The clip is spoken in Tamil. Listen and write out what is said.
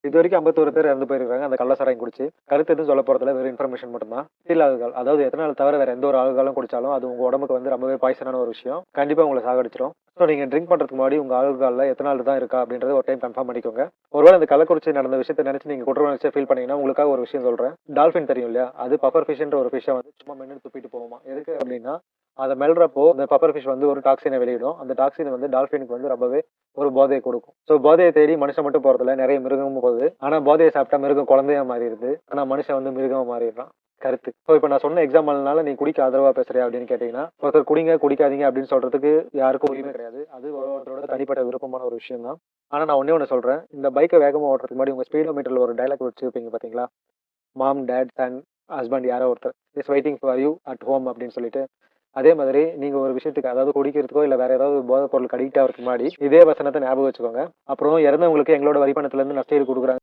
இதுவரைக்கும் 51 பேர் இறந்து போயிருக்காங்க அந்த கள்ள சாராயம் குடிச்சு. கருத்து எதுவும் சொல்ல போறதில்ல. வெறும் இன்ஃபர்மேஷன் மட்டும் தான். எத்தில் ஆல்கஹால் அதாவது எத்தனால் தவிர வேற எந்த ஒரு ஆல்கஹாலும் குடிச்சாலும் அது உங்க உடம்புக்கு வந்து ரொம்பவே பாய்சனான ஒரு விஷயம். கண்டிப்பா உங்கள சாகடிச்சுரும். ஸோ நீங்க ட்ரிங்க் பண்றதுக்கு முன்னாடி உங்க ஆல்கஹால்ல எத்தனால் தான் இருக்கா அப்படின்றத ஒரு டைம் கன்ஃபார்ம் பண்ணிக்கோங்க. ஒருவேளை அந்த கள்ளக்குறிச்சி நடந்த விஷயத்த நினைச்சு நீங்க குற்ற உணர்ச்சியா ஃபீல் பண்ணீங்கன்னா, உங்களுக்காக ஒரு விஷயம் சொல்றேன். டால்ஃபின் தெரியும் இல்லையா? அது பஃபர் ஃபிஷ்ன்ற ஒரு ஃபிஷ்ஷ வந்து சும்மா மென்னு துப்பிட்டு போகுமாம். எதுக்கு அப்படின்னா, அத மெல்றப்போ அந்த பஃபர் ஃபிஷ் வந்து ஒரு டாக்ஸின வெளியிடும். அந்த டாக்ஸின் வந்து டால்ஃபினுக்கு வந்து ரொம்பவே ஒரு போதைய குடுக்கும். ஸோ போதைய தேடி மனுஷன் மட்டும் போறதில்ல. நெறைய மிருகமும் போகுது. ஆனா போதைய சாப்பிட்டா மிருகம் குழந்தையா மாறிருது. ஆனா மனுஷன் வந்து மிருகமா மாறிடுறான். கருத்து. ஸோ இப்ப நான் சொன்ன எக்ஸாம்பிள்னால நீ குடிக்க ஆதரவா பேசுறியா அப்படின்னு கேட்டீங்கன்னா, ஒருத்தர் குடிங்க, குடிக்காதீங்க அப்படின்னு சொல்றதுக்கு யாருக்கும் உரிமை கிடையாது. அது ஒருத்தரோட தனிப்பட்ட விருப்பமான ஒரு விஷயம் தான். ஆனா நான் ஒண்ணே ஒண்ணு சொல்றேன். இந்த பைக்க வேகமா ஓட்டுறதுக்கு முன்னாடி உங்க ஸ்பீடோமீட்டர்ல ஒரு டயலாக் வச்சிருப்பீங்க பார்த்தீங்களா? மாம், டாட், சன், ஹஸ்பண்ட் யாரோ ஒருத்தர் is waiting for you at home அப்படின்னு சொல்லிட்டு. அதே மாதிரி நீங்க ஒரு விஷயத்துக்கு அதாவது குடிக்கிறதுக்கோ இல்ல வேற ஏதாவது போதைப் பொருளுக்கு அடிக்ட் ஆகுறதுக்கு முன்னாடி இதே வசனத்தை ஞாபகம் வச்சுக்கோங்க. அப்புறம் இறந்தவங்களுக்கு எங்களோட வரி பணத்துல இருந்து நஷ்டஈடு குடுக்குறாங்க.